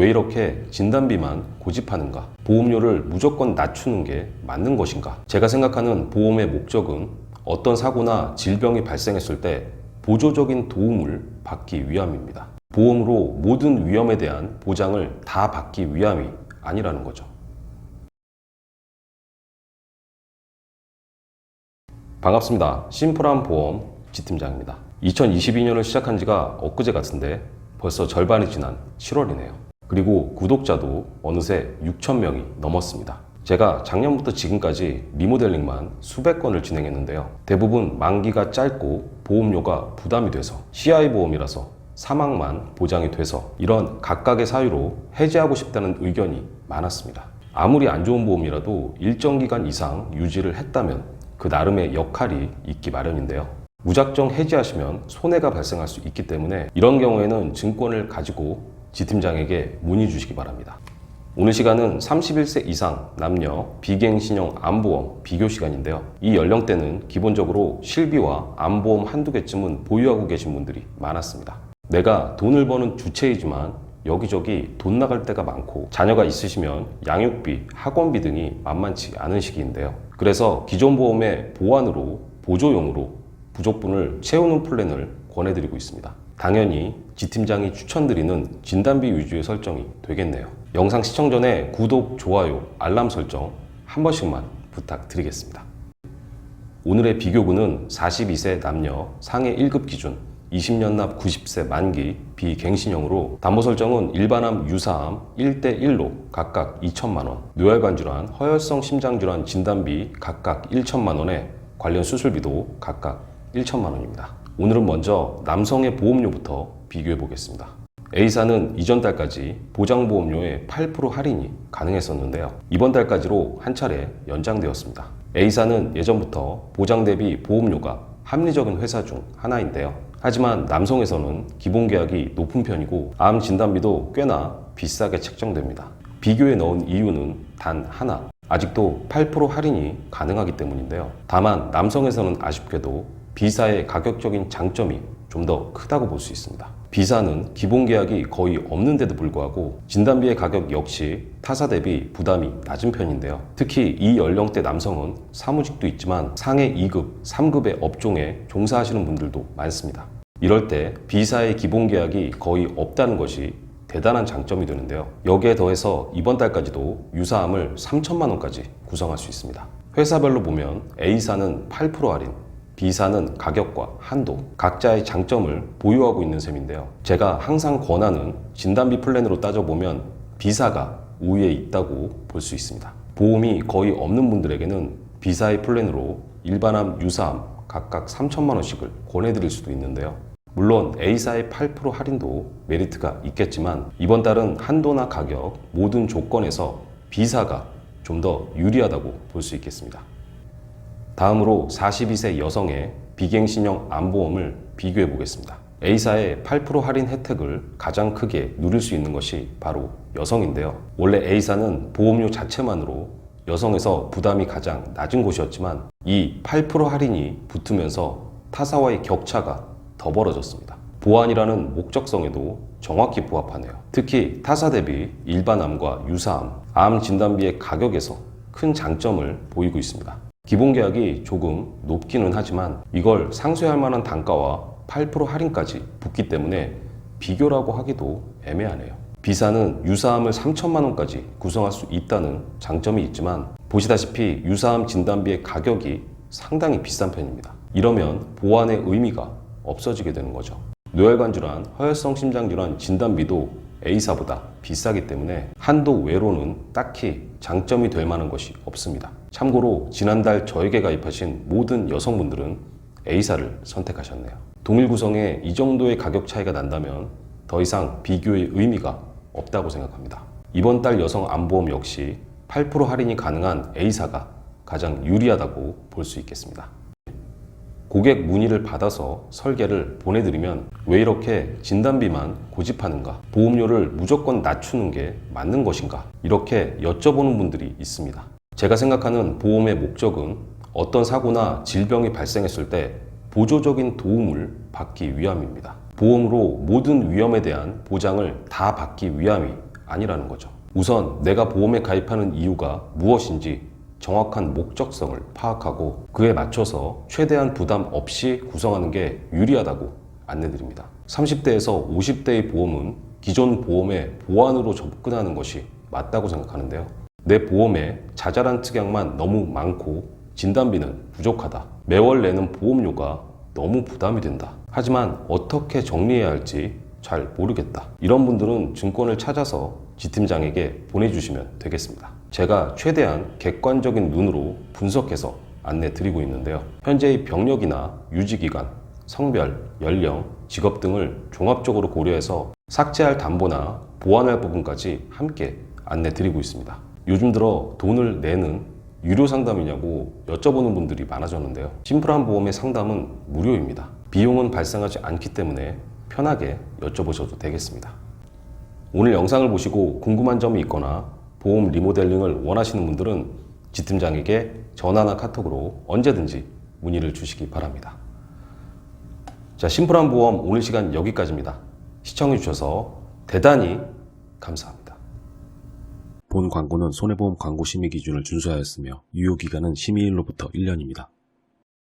왜 이렇게 진단비만 고집하는가? 보험료를 무조건 낮추는 게 맞는 것인가? 제가 생각하는 보험의 목적은 어떤 사고나 질병이 발생했을 때 보조적인 도움을 받기 위함입니다. 보험으로 모든 위험에 대한 보장을 다 받기 위함이 아니라는 거죠. 반갑습니다. 심플한 보험 지팀장입니다. 2022년을 시작한 지가 엊그제 같은데 벌써 절반이 지난 7월이네요. 그리고 구독자도 어느새 6,000명이 넘었습니다. 제가 작년부터 지금까지 리모델링만 수백 건을 진행했는데요. 대부분 만기가 짧고 보험료가 부담이 돼서 CI 보험이라서 사망만 보장이 돼서 이런 각각의 사유로 해지하고 싶다는 의견이 많았습니다. 아무리 안 좋은 보험이라도 일정 기간 이상 유지를 했다면 그 나름의 역할이 있기 마련인데요. 무작정 해지하시면 손해가 발생할 수 있기 때문에 이런 경우에는 증권을 가지고 지팀장에게 문의 주시기 바랍니다. 오늘 시간은 31세 이상 남녀 비갱신형 암보험 비교 시간인데요. 이 연령대는 기본적으로 실비와 암보험 한두 개쯤은 보유하고 계신 분들이 많았습니다. 내가 돈을 버는 주체이지만 여기저기 돈 나갈 때가 많고 자녀가 있으시면 양육비, 학원비 등이 만만치 않은 시기인데요. 그래서 기존 보험의 보완으로 보조용으로 부족분을 채우는 플랜을 권해드리고 있습니다. 당연히 지팀장이 추천드리는 진단비 위주의 설정이 되겠네요. 영상 시청 전에 구독, 좋아요, 알람 설정 한 번씩만 부탁드리겠습니다. 오늘의 비교군은 42세 남녀 상해 1급 기준 20년 납 90세 만기 비갱신형으로 담보 설정은 일반암, 유사암 1대1로 각각 2천만원, 뇌혈관 질환, 허혈성 심장질환 진단비 각각 1천만원에 관련 수술비도 각각 1천만원입니다. 오늘은 먼저 남성의 보험료부터 비교해 보겠습니다. A사는 이전 달까지 보장보험료의 8% 할인이 가능했었는데요. 이번 달까지로 한 차례 연장되었습니다. A사는 예전부터 보장 대비 보험료가 합리적인 회사 중 하나인데요. 하지만 남성에서는 기본계약이 높은 편이고 암 진단비도 꽤나 비싸게 책정됩니다. 비교에 넣은 이유는 단 하나, 아직도 8% 할인이 가능하기 때문인데요. 다만 남성에서는 아쉽게도 B사의 가격적인 장점이 좀 더 크다고 볼 수 있습니다. B사는 기본계약이 거의 없는데도 불구하고 진단비의 가격 역시 타사 대비 부담이 낮은 편인데요. 특히 이 연령대 남성은 사무직도 있지만 상해 2급, 3급의 업종에 종사하시는 분들도 많습니다. 이럴 때 B사의 기본계약이 거의 없다는 것이 대단한 장점이 되는데요. 여기에 더해서 이번 달까지도 유사암을 3천만 원까지 구성할 수 있습니다. 회사별로 보면 A사는 8% 할인, B사는 가격과 한도, 각자의 장점을 보유하고 있는 셈인데요. 제가 항상 권하는 진단비 플랜으로 따져보면 B사가 우위에 있다고 볼 수 있습니다. 보험이 거의 없는 분들에게는 B사의 플랜으로 일반암, 유사암 각각 3천만 원씩을 권해드릴 수도 있는데요. 물론 A사의 8% 할인도 메리트가 있겠지만 이번 달은 한도나 가격 모든 조건에서 B사가 좀 더 유리하다고 볼 수 있겠습니다. 다음으로 42세 여성의 비갱신형 암보험을 비교해 보겠습니다. A사의 8% 할인 혜택을 가장 크게 누릴 수 있는 것이 바로 여성인데요. 원래 A사는 보험료 자체만으로 여성에서 부담이 가장 낮은 곳이었지만 이 8% 할인이 붙으면서 타사와의 격차가 더 벌어졌습니다. 보완이라는 목적성에도 정확히 부합하네요. 특히 타사 대비 일반암과 유사암, 암 진단비의 가격에서 큰 장점을 보이고 있습니다. 기본계약이 조금 높기는 하지만 이걸 상쇄할 만한 단가와 8% 할인까지 붙기 때문에 비교라고 하기도 애매하네요. B사는 유사암을 3천만 원까지 구성할 수 있다는 장점이 있지만 보시다시피 유사암 진단비의 가격이 상당히 비싼 편입니다. 이러면 보완의 의미가 없어지게 되는 거죠. 뇌혈관 질환, 허혈성 심장 질환 진단비도 A사보다 비싸기 때문에 한도 외로는 딱히 장점이 될 만한 것이 없습니다. 참고로 지난달 저에게 가입하신 모든 여성분들은 A사를 선택하셨네요. 동일 구성에 이 정도의 가격 차이가 난다면 더 이상 비교의 의미가 없다고 생각합니다. 이번 달 여성 암보험 역시 8% 할인이 가능한 A사가 가장 유리하다고 볼 수 있겠습니다. 고객 문의를 받아서 설계를 보내드리면 왜 이렇게 진단비만 고집하는가? 보험료를 무조건 낮추는 게 맞는 것인가? 이렇게 여쭤보는 분들이 있습니다. 제가 생각하는 보험의 목적은 어떤 사고나 질병이 발생했을 때 보조적인 도움을 받기 위함입니다. 보험으로 모든 위험에 대한 보장을 다 받기 위함이 아니라는 거죠. 우선 내가 보험에 가입하는 이유가 무엇인지 정확한 목적성을 파악하고 그에 맞춰서 최대한 부담 없이 구성하는 게 유리하다고 안내드립니다. 30대에서 50대의 보험은 기존 보험의 보완으로 접근하는 것이 맞다고 생각하는데요. 내 보험에 자잘한 특약만 너무 많고 진단비는 부족하다. 매월 내는 보험료가 너무 부담이 된다. 하지만 어떻게 정리해야 할지 잘 모르겠다. 이런 분들은 증권을 찾아서 지팀장에게 보내주시면 되겠습니다. 제가 최대한 객관적인 눈으로 분석해서 안내 드리고 있는데요. 현재의 병력이나 유지기간, 성별, 연령, 직업 등을 종합적으로 고려해서 삭제할 담보나 보완할 부분까지 함께 안내 드리고 있습니다. 요즘 들어 돈을 내는 유료 상담이냐고 여쭤보는 분들이 많아졌는데요. 심플한 보험의 상담은 무료입니다. 비용은 발생하지 않기 때문에 편하게 여쭤보셔도 되겠습니다. 오늘 영상을 보시고 궁금한 점이 있거나 보험 리모델링을 원하시는 분들은 지팀장에게 전화나 카톡으로 언제든지 문의를 주시기 바랍니다. 자, 심플한 보험 오늘 시간 여기까지입니다. 시청해주셔서 대단히 감사합니다. 본 광고는 손해보험 광고 심의 기준을 준수하였으며 유효기간은 심의일로부터 1년입니다.